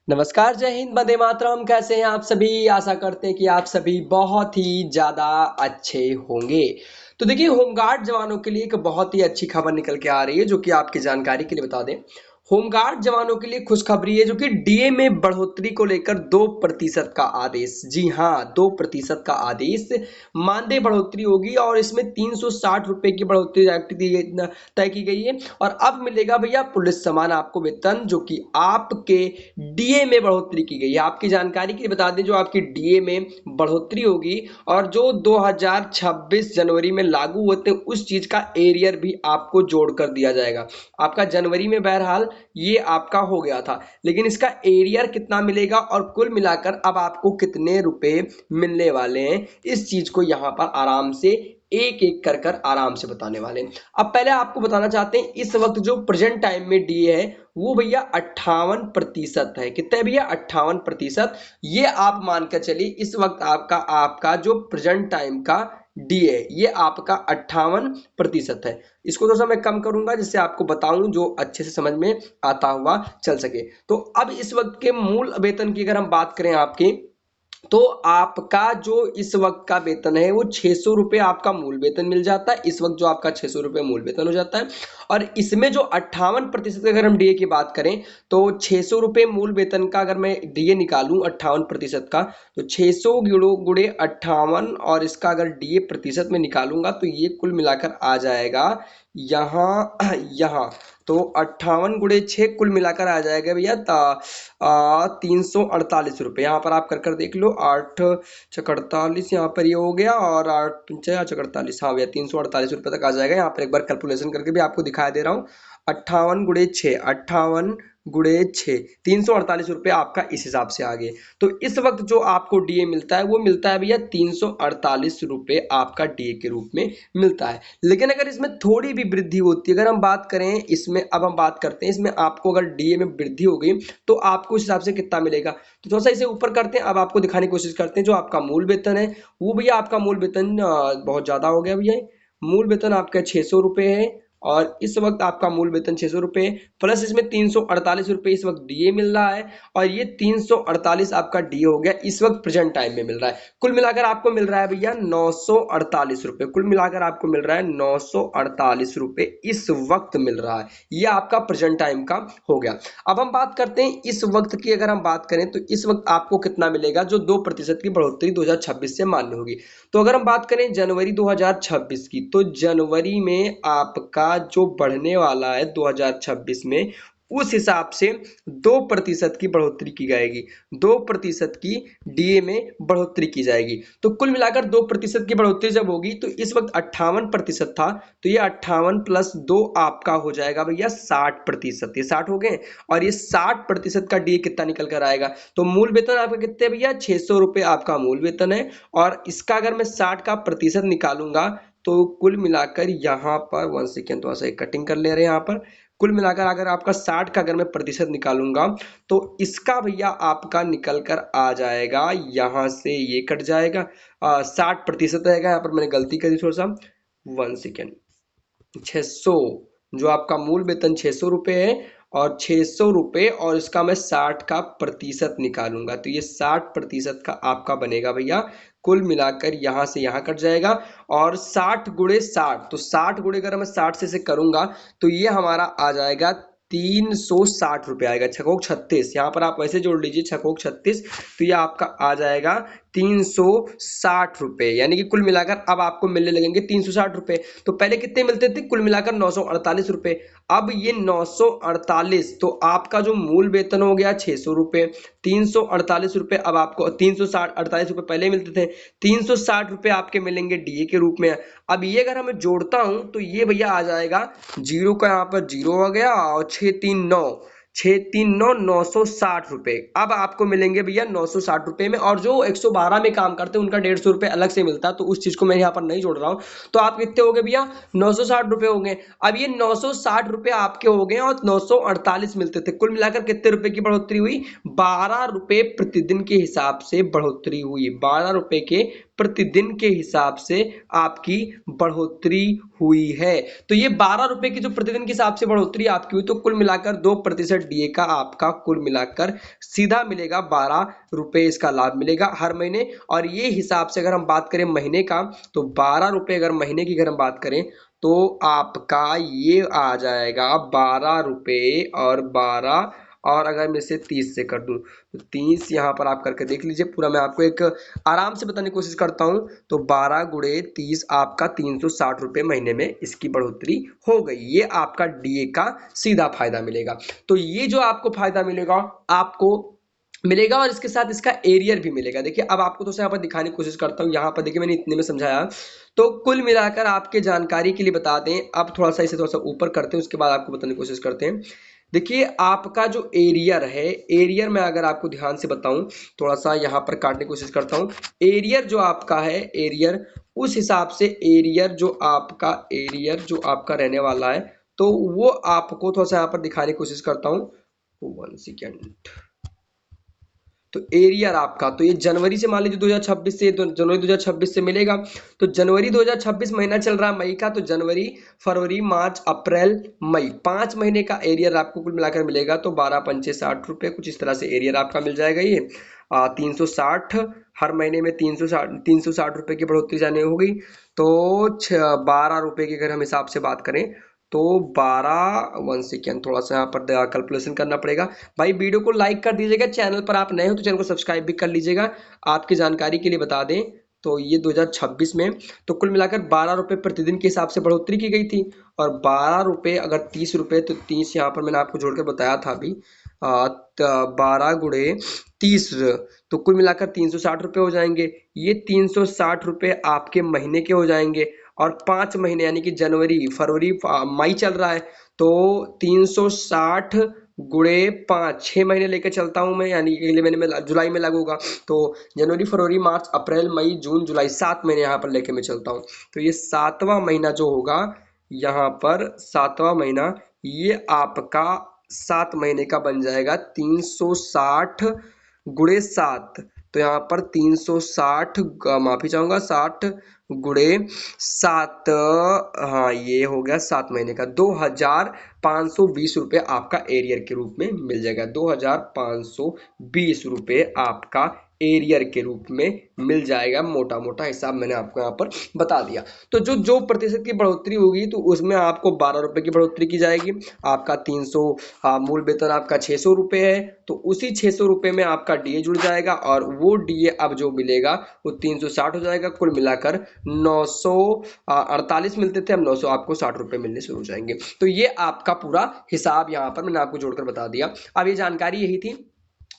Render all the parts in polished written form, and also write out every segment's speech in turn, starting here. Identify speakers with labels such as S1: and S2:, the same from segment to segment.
S1: नमस्कार, जय हिंद, वंदे मातरम। कैसे हैं आप सभी? आशा करते हैं कि आप सभी बहुत ही ज़्यादा अच्छे होंगे। तो देखिए, होमगार्ड जवानों के लिए एक बहुत ही अच्छी खबर निकल के आ रही है, जो कि आपकी जानकारी के लिए बता दें। होमगार्ड जवानों के लिए खुशखबरी है, जो कि डीए में बढ़ोतरी को लेकर 2% का आदेश। जी हाँ, 2% का आदेश। मानदेय बढ़ोतरी होगी और इसमें 360 रुपए की बढ़ोतरी तय की गई है। और अब मिलेगा भैया पुलिस समान आपको वेतन, जो कि आपके डीए में बढ़ोतरी की गई है। आपकी जानकारी के लिए बता दें, जो आपकी डीए में बढ़ोतरी होगी और जो 2026 जनवरी में लागू होते हैं, उस चीज का एरियर भी आपको जोड़ कर दिया जाएगा। आपका जनवरी में बहरहाल ये आपका हो गया था, लेकिन इसका एरियर कितना मिलेगा और कुल मिलाकर अब आपको कितने रुपए मिलने वाले हैं, इस चीज को यहां पर आराम से एक एक कर कर आराम से बताने वाले हैं। अब पहले आपको बताना चाहते हैं, इस वक्त जो प्रेजेंट टाइम में डीए है वो भैया 58% है। कितना है भैया? 58%। ये आप मानकर चलिए, इस वक्त आपका आपका जो प्रेजेंट टाइम का डी है ये आपका 58% है। इसको थोड़ा सा मैं कम करूंगा, जिससे आपको बताऊं जो अच्छे से समझ में आता हुआ चल सके। तो अब इस वक्त के मूल वेतन की अगर हम बात करें आपके, तो आपका जो इस वक्त का वेतन है वो 600 रुपये आपका मूल वेतन मिल जाता है। इस वक्त जो आपका 600 रुपये मूल वेतन हो जाता है, और इसमें जो 58% अगर हम डीए की बात करें, तो 600 रुपये मूल वेतन का अगर मैं डीए निकालूं 58% का, तो 600 गुणे 58, और इसका अगर डीए प्रतिशत में निकालूंगा तो ये कुल मिलाकर आ जाएगा यहाँ यहाँ। तो 58 गुणे 6 कुल मिलाकर आ जाएगा भैया 348 रुपये। यहाँ पर आप कर कर देख लो, 8×6=48, यहाँ पर ये हो गया, और 8×6=48, हाँ भैया 348 रुपये तक आ जाएगा। यहाँ पर एक बार कैलकुलेशन करके भी आपको दिखा दे रहा हूँ। 58 गुणे 6 348 रुपये आपका इस हिसाब से आ गए। तो इस वक्त जो आपको डीए मिलता है वो मिलता है भैया 348 रुपये आपका डीए के रूप में मिलता है। लेकिन अगर इसमें थोड़ी भी वृद्धि होती है, अगर हम बात करें इसमें, अब हम बात करते हैं इसमें आपको अगर डीए में वृद्धि हो गई तो आपको उस हिसाब से कितना मिलेगा। तो थोड़ा सा इसे ऊपर करते हैं, अब आपको दिखाने की कोशिश करते हैं। जो आपका मूल वेतन है वो भैया, आपका मूल वेतन बहुत ज्यादा हो गया भैया। मूल वेतन आपका 600 रुपये है, और इस वक्त आपका मूल वेतन 600 रुपये, प्लस इसमें 348 रुपये इस वक्त डीए मिल रहा है, और ये 348 आपका डीए हो गया इस वक्त प्रेजेंट टाइम में मिल रहा है। कुल मिलाकर आपको मिल रहा है भैया 948 रुपये। कुल मिलाकर आपको मिल रहा है 948 रुपये इस वक्त मिल रहा है। ये आपका प्रेजेंट टाइम का हो गया। अब हम बात करते हैं इस वक्त की। अगर हम बात करें तो इस वक्त आपको कितना मिलेगा, जो 2% की बढ़ोतरी 2026 से मान्य होगी। तो अगर हम बात करें जनवरी 2026 की, तो जनवरी में आपका जो बढ़ने वाला है 2026 में, उस हिसाब से 2% की बढ़ोतरी की जाएगी। 2% की डीए में बढ़ोतरी की जाएगी। तो कुल मिलाकर 2% की बढ़ोतरी जब होगी, तो इस वक्त 58% था, तो ये 58 प्लस 2 आपका हो जाएगा भैया 60%। ये 60 हो गए, और ये 60% का डीए कितना निकल कर आएगा। तो मूल वेतन आपका कितने भैया? 600 रुपये आपका मूल वेतन है, और इसका अगर मैं 60 का प्रतिशत निकालूंगा तो कुल मिलाकर यहाँ पर 1 सेकेंड, थोड़ा सा कटिंग कर ले रहे हैं यहाँ पर। कुल मिलाकर अगर आपका 60 का अगर मैं प्रतिशत निकालूंगा, तो इसका भैया आपका निकल कर आ जाएगा, यहाँ से ये कट जाएगा, 60% रहेगा। यहाँ पर मैंने गलती करी थोड़ा सा, 1 सेकेंड। 600, जो आपका मूल वेतन 600 रुपये है, और 600 रुपये और इसका मैं 60 का प्रतिशत निकालूंगा, तो ये 60% का आपका बनेगा भैया। कुल मिलाकर यहाँ से यहाँ कट जाएगा, और 60 गुणे 60, तो 60 गुणे अगर मैं 60 से करूंगा, तो ये हमारा आ जाएगा 360 रुपये आएगा। 6×36, यहाँ पर आप वैसे जोड़ लीजिए 6×36, तो ये आपका आ जाएगा 360 रुपये। यानी कि कुल मिलाकर अब आपको मिलने लगेंगे 360 रुपये। तो पहले कितने मिलते थे? कुल मिलाकर 948 रुपये। अब ये 948, तो आपका जो मूल वेतन हो गया 600 रुपये, 348 रुपये अब आपको, 348 रुपये पहले मिलते थे, 360 रुपये आपके मिलेंगे डीए के रूप में। अब ये अगर मैं जोड़ता हूं तो ये भैया आ जाएगा, जीरो का यहाँ पर जीरो हो गया, और 639 960 रुपये अब आपको मिलेंगे भैया 960 रुपये में। और जो 112 में काम करते हैं उनका 150 रुपये अलग से मिलता है, तो उस चीज को मैं यहाँ पर नहीं जोड़ रहा हूँ। तो आप कितने हो गए भैया? 960 रुपये हो गए। अब ये 960 रुपये आपके हो गए, और 948 मिलते थे। कुल मिलाकर कितने रुपए की बढ़ोतरी हुई? 12 रुपये प्रतिदिन के हिसाब से बढ़ोतरी हुई। 12 रुपये के प्रतिदिन के हिसाब से आपकी बढ़ोतरी हुई है। तो ये 12 रुपये की जो प्रतिदिन के हिसाब से बढ़ोतरी आपकी हुई, तो कुल मिलाकर 2% डीए का आपका कुल मिलाकर सीधा मिलेगा 12 रुपये इसका लाभ मिलेगा हर महीने। और ये हिसाब से अगर हम बात करें महीने का, तो 12 रुपये अगर महीने की अगर हम बात करें तो आपका ये आ जाएगा 12 रुपये और 12, और अगर मैं इसे 30 से कर दूं तो 30 यहाँ पर आप करके देख लीजिए पूरा। मैं आपको एक आराम से बताने की कोशिश करता हूँ। तो 12 गुणे 30 आपका 360 रुपये महीने में इसकी बढ़ोतरी हो गई। ये आपका डीए का सीधा फायदा मिलेगा। तो ये जो आपको फायदा मिलेगा आपको मिलेगा, और इसके साथ इसका एरियर भी मिलेगा। देखिए अब आपको तो यहाँ पर दिखाने की कोशिश करता हूँ। यहाँ पर देखिए मैंने इतने में समझाया। तो कुल मिलाकर आपके जानकारी के लिए बता दें, अब थोड़ा सा इसे थोड़ा सा ऊपर करते हैं, उसके बाद आपको बताने की कोशिश करते हैं। देखिए आपका जो एरियर है, एरियर में अगर आपको ध्यान से बताऊं, थोड़ा सा यहाँ पर काटने की कोशिश करता हूँ। एरियर जो आपका है, एरियर उस हिसाब से एरियर जो आपका रहने वाला है, तो वो आपको थोड़ा सा यहाँ पर दिखाने की कोशिश करता हूँ। 1 सेकेंड। तो एरियर आपका, तो ये जनवरी से मान लीजिए 2026 से, तो जनवरी 2026 से मिलेगा। तो जनवरी 2026 महीना चल रहा है मई का, तो जनवरी फरवरी मार्च अप्रैल मई 5 महीने का एरियर आपको कुल मिलाकर मिलेगा। तो 12 पंचे 60 रुपये, कुछ इस तरह से एरियर आपका मिल जाएगा। ये 360 हर महीने में 360 रुपये की बढ़ोतरी जाने होगी। तो 12 रुपये की अगर हम हिसाब से बात करें तो 12, 1 सेकेंड, थोड़ा सा यहाँ पर कैलकुलेशन करना पड़ेगा। भाई वीडियो को लाइक कर दीजिएगा, चैनल पर आप नए हो तो चैनल को सब्सक्राइब भी कर लीजिएगा। आपकी जानकारी के लिए बता दें तो ये 2026 में तो कुल मिलाकर 12 रुपये प्रतिदिन के हिसाब से बढ़ोतरी की गई थी। और 12 रुपये अगर 30 रुपये, तो 30 यहाँ पर मैंने आपको जोड़कर बताया था अभी, 12 गुणे 30, तो कुल मिलाकर 360 रुपये हो जाएंगे। ये 360 रुपये आपके महीने के हो जाएंगे। और 5 महीने यानी कि जनवरी फरवरी मई चल रहा है, तो 360 गुणे 5, 6 महीने लेकर चलता हूं मैं, यानी कि अगले महीने में जुलाई में लागू होगा। तो जनवरी फरवरी मार्च अप्रैल मई जून जुलाई 7 महीने यहाँ पर लेके मैं चलता हूँ। तो ये 7वां महीना जो होगा यहाँ पर, 7वां महीना ये आपका 7 महीने का बन जाएगा 360 गुणे 7। तो यहाँ पर 360, माफी चाहूंगा, 60 गुणे 7, हाँ ये हो गया 7 महीने का 2520 रुपये आपका एरियर के रूप में मिल जाएगा। 2520 रुपये आपका एरियर के रूप में मिल जाएगा। मोटा मोटा हिसाब मैंने आपको यहाँ पर बता दिया। तो जो जो प्रतिशत की बढ़ोतरी होगी तो उसमें आपको 12 रुपये की बढ़ोतरी की जाएगी। आपका 300 मूल वेतन आपका 600 रुपये है, तो उसी 600 रुपये में आपका डीए जुड़ जाएगा, और वो डीए अब जो मिलेगा वो 360 हो जाएगा। कुल मिलाकर 948 मिलते थे, अब 900 आपको 60 रुपये मिलने शुरू हो जाएंगे। तो ये आपका पूरा हिसाब यहाँ पर मैंने आपको जोड़कर बता दिया। अब ये जानकारी यही थी।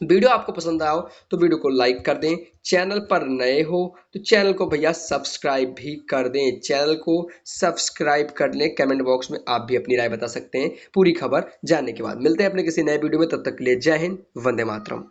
S1: वीडियो आपको पसंद आया हो तो वीडियो को लाइक कर दें, चैनल पर नए हो तो चैनल को भैया सब्सक्राइब भी कर दें। चैनल को सब्सक्राइब कर लें। कमेंट बॉक्स में आप भी अपनी राय बता सकते हैं पूरी खबर जानने के बाद। मिलते हैं अपने किसी नए वीडियो में, तब तक के लिए जय हिंद, वंदे मातरम।